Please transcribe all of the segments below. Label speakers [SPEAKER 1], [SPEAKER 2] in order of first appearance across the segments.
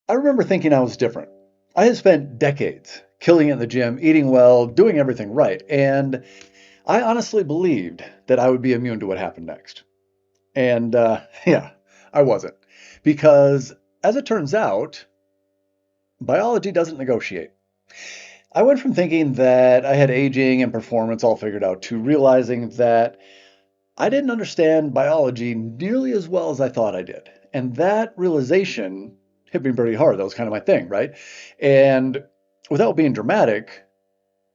[SPEAKER 1] I remember thinking I was different. I had spent decades killing it in the gym, eating well, doing everything right, and I honestly believed that I would be immune to what happened next. And yeah, I wasn't. Because as it turns out, biology doesn't negotiate. I went from thinking that I had aging and performance all figured out to realizing that I didn't understand biology nearly as well as I thought I did. And that realization hit me pretty hard. That was kind of my thing, right? And without being dramatic,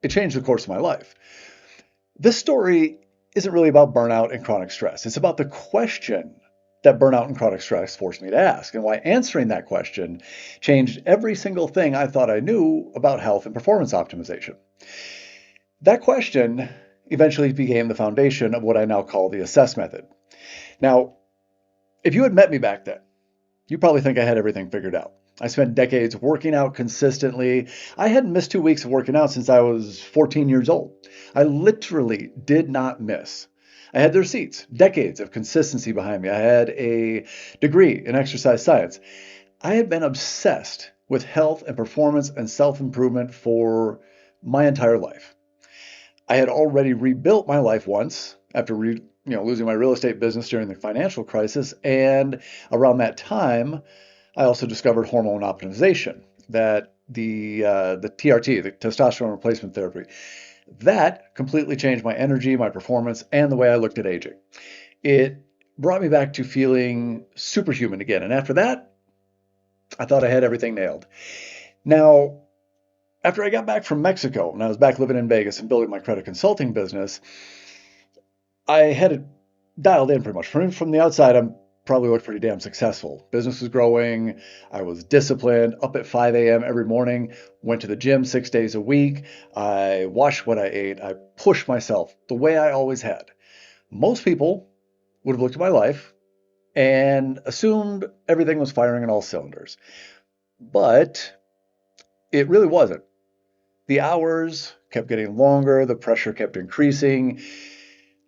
[SPEAKER 1] it changed the course of my life. This story isn't really about burnout and chronic stress. It's about the question that burnout and chronic stress forced me to ask, and why answering that question changed every single thing I thought I knew about health and performance optimization. That question eventually became the foundation of what I now call the assess method. Now, if you had met me back then, you probably think I had everything figured out. I spent decades working out consistently. I hadn't missed 2 weeks of working out since I was 14 years old. I literally did not miss. I had the receipts, decades of consistency behind me. I had a degree in exercise science. I had been obsessed with health and performance and self improvement for my entire life. I had already rebuilt my life once after losing my real estate business during the financial crisis, and around that time, I also discovered hormone optimization, that the TRT, the testosterone replacement therapy, that completely changed my energy, my performance, and the way I looked at aging. It brought me back to feeling superhuman again, and after that, I thought I had everything nailed. Now, after I got back from Mexico and I was back living in Vegas and building my credit consulting business, I had it dialed in pretty much. From the outside, I'm probably looked pretty damn successful. Business was growing. I was disciplined, up at 5 a.m. every morning, went to the gym 6 days a week. I watched what I ate. I pushed myself the way I always had. Most people would have looked at my life and assumed everything was firing on all cylinders. But it really wasn't. The hours kept getting longer, the pressure kept increasing.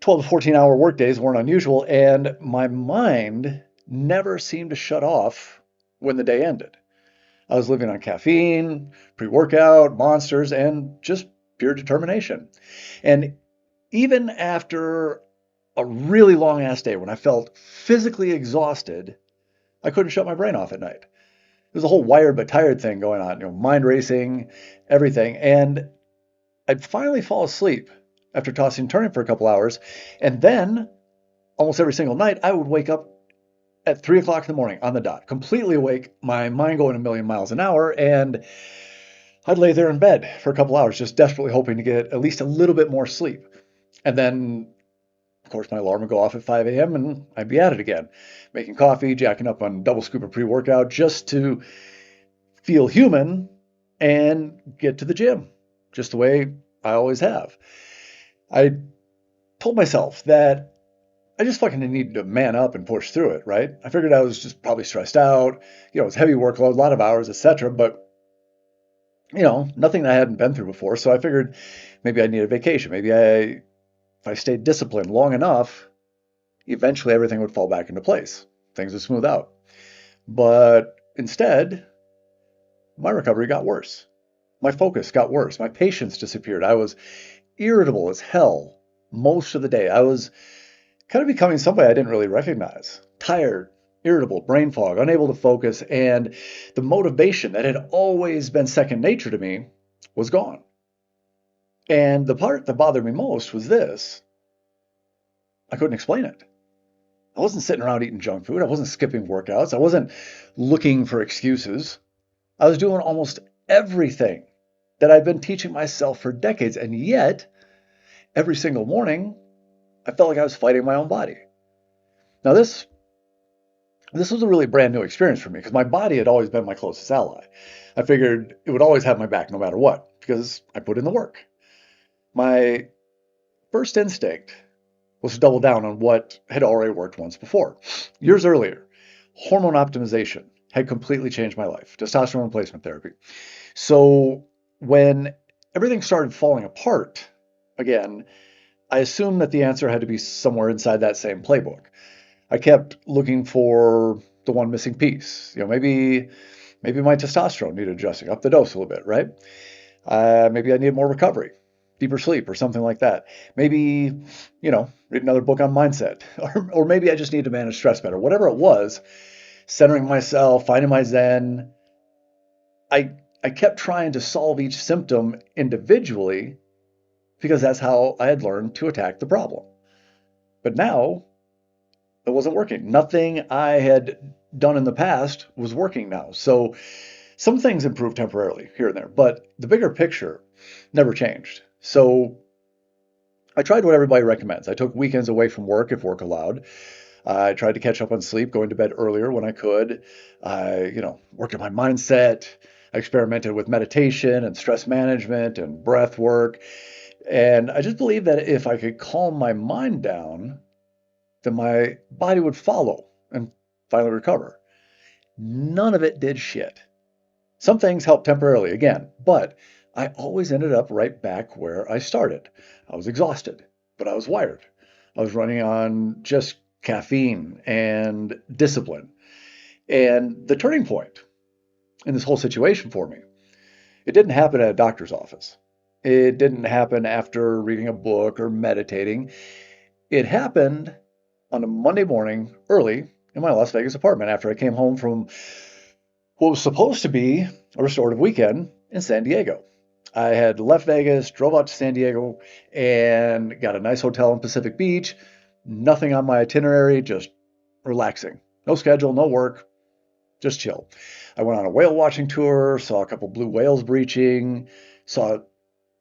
[SPEAKER 1] 12 to 14-hour workdays weren't unusual, and my mind never seemed to shut off when the day ended. I was living on caffeine, pre workout, monsters, and just pure determination. And even after a really long ass day when I felt physically exhausted, I couldn't shut my brain off at night. There's a whole wired but tired thing going on, mind racing, everything. And I'd finally fall asleep after tossing and turning for a couple hours. And then almost every single night, I would wake up at 3 o'clock in the morning on the dot, completely awake, my mind going a million miles an hour. And I'd lay there in bed for a couple hours, just desperately hoping to get at least a little bit more sleep. And then, of course, my alarm would go off at 5 a.m. and I'd be at it again, making coffee, jacking up on double scoop of pre workout just to feel human and get to the gym, just the way I always have. I told myself that I just fucking needed to man up and push through it, right? I figured I was just probably stressed out, it was heavy workload, a lot of hours, etc. But, nothing that I hadn't been through before. So I figured maybe I need a vacation. If I stayed disciplined long enough, eventually everything would fall back into place. Things would smooth out. But instead, my recovery got worse. My focus got worse. My patience disappeared. I was irritable as hell most of the day. I was kind of becoming somebody I didn't really recognize. Tired, irritable, brain fog, unable to focus, and the motivation that had always been second nature to me was gone. And the part that bothered me most was this: I couldn't explain it. I wasn't sitting around eating junk food. I wasn't skipping workouts. I wasn't looking for excuses. I was doing almost everything that I'd been teaching myself for decades. And yet, every single morning, I felt like I was fighting my own body. Now, this was a really brand new experience for me because my body had always been my closest ally. I figured it would always have my back no matter what because I put in the work. My first instinct was to double down on what had already worked once before. Years earlier, hormone optimization had completely changed my life, testosterone replacement therapy. So when everything started falling apart again, I assumed that the answer had to be somewhere inside that same playbook. I kept looking for the one missing piece. Maybe Maybe my testosterone needed adjusting, up the dose a little bit, right? Maybe I needed more recovery, deeper sleep, or something like that. Maybe, read another book on mindset, or maybe I just need to manage stress better. Whatever it was, centering myself, finding my zen, I I kept trying to solve each symptom individually because that's how I had learned to attack the problem. But now it wasn't working. Nothing I had done in the past was working now. So some things improved temporarily here and there, but the bigger picture never changed. So I tried what everybody recommends. I took weekends away from work if work allowed. I tried to catch up on sleep, going to bed earlier when I could. I worked on my mindset. I experimented with meditation and stress management and breath work. And I just believed that if I could calm my mind down, then my body would follow and finally recover. None of it did shit. Some things helped temporarily again, but I always ended up right back where I started. I was exhausted, but I was wired. I was running on just caffeine and discipline. And the turning point in this whole situation for me, it didn't happen at a doctor's office. It didn't happen after reading a book or meditating. It happened on a Monday morning early in my Las Vegas apartment after I came home from what was supposed to be a restorative weekend in San Diego. I had left Vegas, drove out to San Diego, and got a nice hotel in Pacific Beach. Nothing on my itinerary, just relaxing. No schedule, no work, just chill. I went on a whale watching tour, saw a couple blue whales breaching, saw a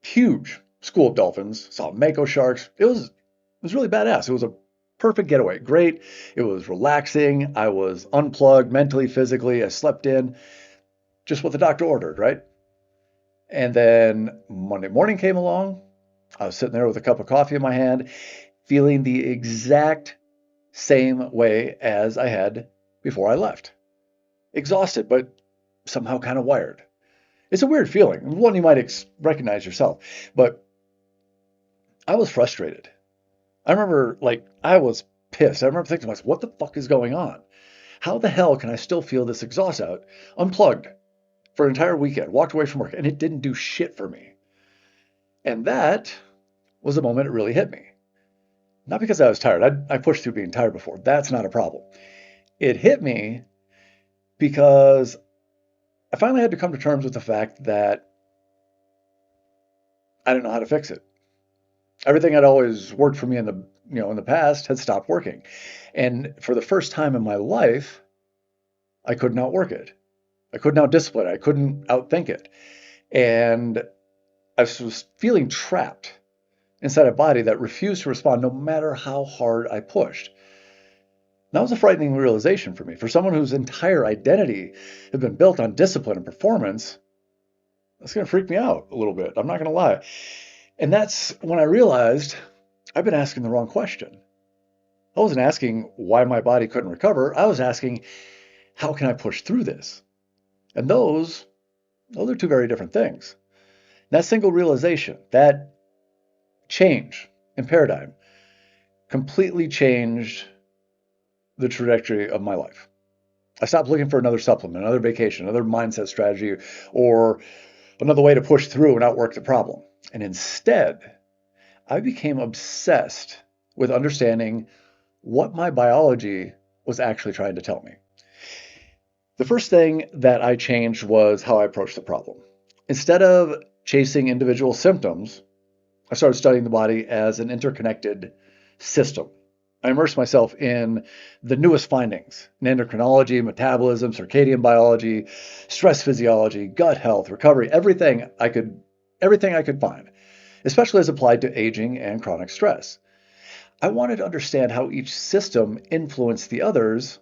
[SPEAKER 1] huge school of dolphins, saw mako sharks. It was really badass. It was a perfect getaway. Great. It was relaxing. I was unplugged mentally, physically. I slept in, just what the doctor ordered, right? And then Monday morning came along. I was sitting there with a cup of coffee in my hand, feeling the exact same way as I had before I left. Exhausted, but somehow kind of wired. It's a weird feeling, one you might recognize yourself. But I was frustrated. I remember, I was pissed. I remember thinking to myself, what the fuck is going on? How the hell can I still feel this exhaust out? Unplugged for an entire weekend, walked away from work, and it didn't do shit for me. And that was the moment it really hit me. Not because I was tired. I pushed through being tired before. That's not a problem. It hit me because I finally had to come to terms with the fact that I didn't know how to fix it. Everything had always worked for me in the past had stopped working. And for the first time in my life, I couldn't outwork it. I couldn't outdiscipline it. I couldn't outthink it. And I was feeling trapped inside a body that refused to respond no matter how hard I pushed. That was a frightening realization for me. For someone whose entire identity had been built on discipline and performance, that's going to freak me out a little bit. I'm not going to lie. And that's when I realized I've been asking the wrong question. I wasn't asking why my body couldn't recover. I was asking, how can I push through this? And those are two very different things. That single realization, that change in paradigm, completely changed the trajectory of my life. I stopped looking for another supplement, another vacation, another mindset strategy, or another way to push through and outwork the problem. And instead, I became obsessed with understanding what my biology was actually trying to tell me. The first thing that I changed was how I approached the problem. Instead of chasing individual symptoms, I started studying the body as an interconnected system. I immersed myself in the newest findings in endocrinology, metabolism, circadian biology, stress physiology, gut health, recovery, everything I could find, especially as applied to aging and chronic stress. I wanted to understand how each system influenced the others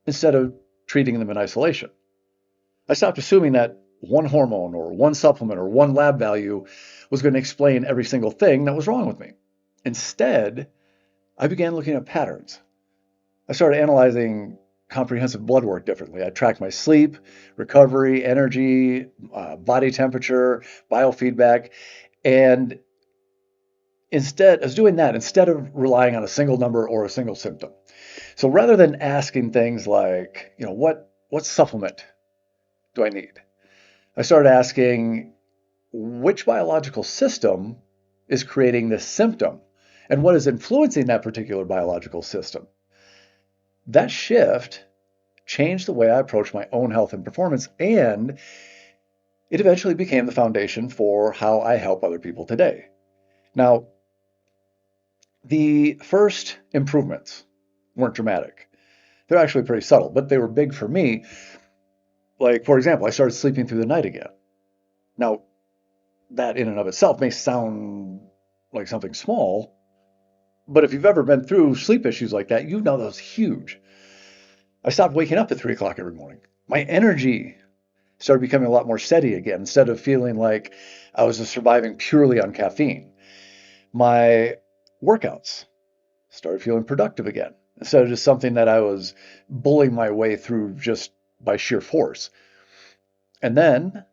[SPEAKER 1] instead of treating them in isolation. I stopped assuming that one hormone or one supplement or one lab value was going to explain every single thing that was wrong with me. Instead, I began looking at patterns. I started analyzing comprehensive blood work differently. I tracked my sleep, recovery, energy, body temperature, biofeedback, and instead, I was doing that instead of relying on a single number or a single symptom. So rather than asking things like, what supplement do I need? I started asking which biological system is creating this symptom and what is influencing that particular biological system. That shift changed the way I approach my own health and performance, and it eventually became the foundation for how I help other people today. Now, the first improvements weren't dramatic. They're actually pretty subtle, but they were big for me. Like, for example, I started sleeping through the night again. Now, that in and of itself may sound like something small, but if you've ever been through sleep issues like that, you know that's huge. I stopped waking up at 3 o'clock every morning. My energy started becoming a lot more steady again instead of feeling like I was just surviving purely on caffeine. My workouts started feeling productive again instead of just something that I was bullying my way through just by sheer force. And then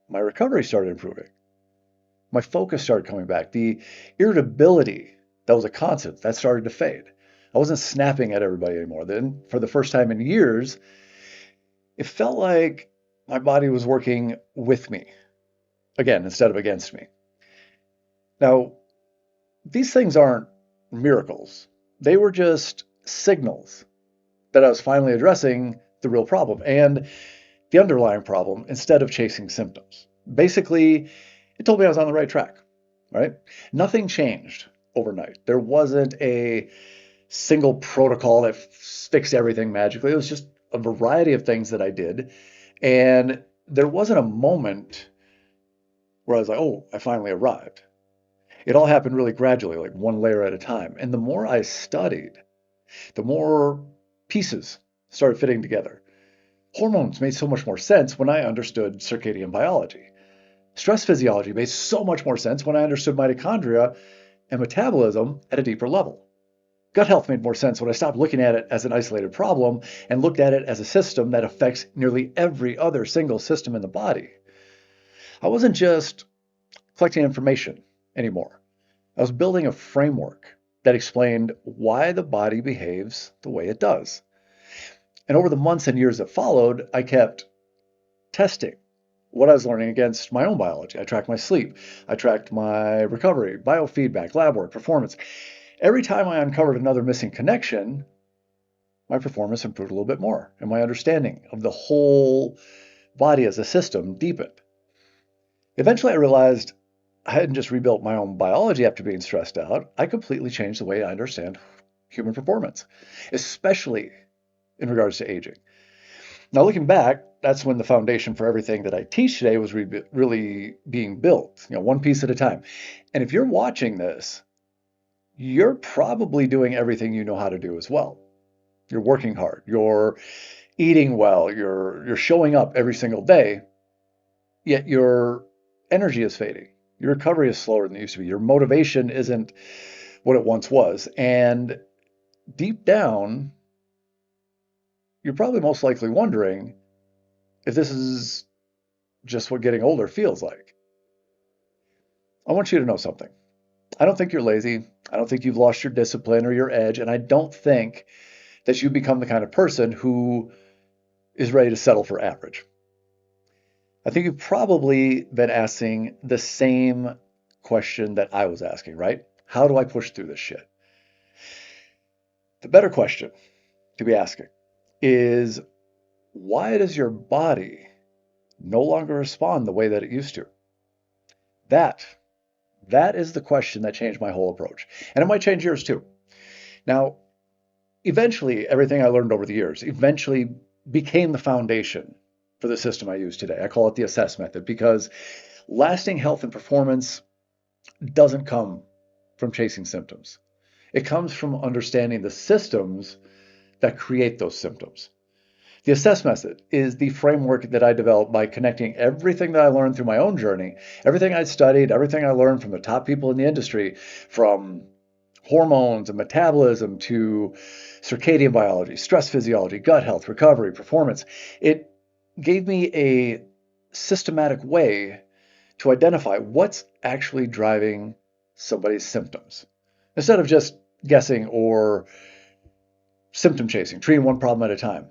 [SPEAKER 1] my recovery started improving. My focus started coming back. The irritability that was a constant, that started to fade. I wasn't snapping at everybody anymore. Then, for the first time in years, it felt like my body was working with me again instead of against me. Now, these things aren't miracles. They were just signals that I was finally addressing the real problem and the underlying problem instead of chasing symptoms. Basically, it told me I was on the right track, right? Nothing changed overnight. There wasn't a single protocol that fixed everything magically. It was just a variety of things that I did. And there wasn't a moment where I was like, oh, I finally arrived. It all happened really gradually, like one layer at a time. And the more I studied, the more pieces started fitting together. Hormones made so much more sense when I understood circadian biology. Stress physiology made so much more sense when I understood mitochondria and metabolism at a deeper level. Gut health made more sense when I stopped looking at it as an isolated problem and looked at it as a system that affects nearly every other single system in the body. I wasn't just collecting information anymore. I was building a framework that explained why the body behaves the way it does. And over the months and years that followed, I kept testing what I was learning against my own biology. I tracked my sleep. I tracked my recovery, biofeedback, lab work, performance. Every time I uncovered another missing connection, my performance improved a little bit more, and my understanding of the whole body as a system deepened. Eventually, I realized I hadn't just rebuilt my own biology after being stressed out. I completely changed the way I understand human performance, especially in regards to aging. Now, looking back, that's when the foundation for everything that I teach today was really being built, one piece at a time. And if you're watching this, you're probably doing everything you know how to do as well. You're working hard, you're eating well, you're showing up every single day, yet your energy is fading. Your recovery is slower than it used to be. Your motivation isn't what it once was. And deep down, you're probably most likely wondering if this is just what getting older feels like. I want you to know something. I don't think you're lazy. I don't think you've lost your discipline or your edge. And I don't think that you become the kind of person who is ready to settle for average. I think you've probably been asking the same question that I was asking, right? How do I push through this shit? The better question to be asking is, why does your body no longer respond the way that it used to? That is the question that changed my whole approach. And it might change yours too. Now, eventually, everything I learned over the years eventually became the foundation for the system I use today. I call it the assess method because lasting health and performance doesn't come from chasing symptoms. It comes from understanding the systems that create those symptoms. The assess method is the framework that I developed by connecting everything that I learned through my own journey, everything I studied, everything I learned from the top people in the industry, from hormones and metabolism to circadian biology, stress physiology, gut health, recovery, performance. It gave me a systematic way to identify what's actually driving somebody's symptoms instead of just guessing or symptom chasing, treating one problem at a time.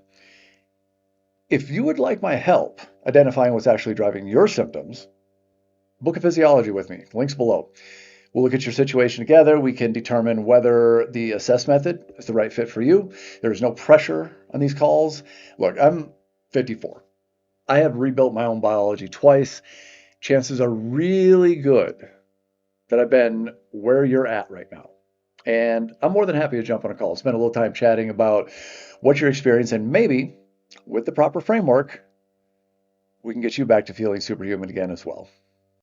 [SPEAKER 1] If you would like my help identifying what's actually driving your symptoms, book a physiology with me. Links below. We'll look at your situation together. We can determine whether the assess method is the right fit for you. There is no pressure on these calls. Look, I'm 54. I have rebuilt my own biology twice. Chances are really good that I've been where you're at right now. And I'm more than happy to jump on a call, spend a little time chatting about what you're experiencing, and maybe with the proper framework, we can get you back to feeling superhuman again as well.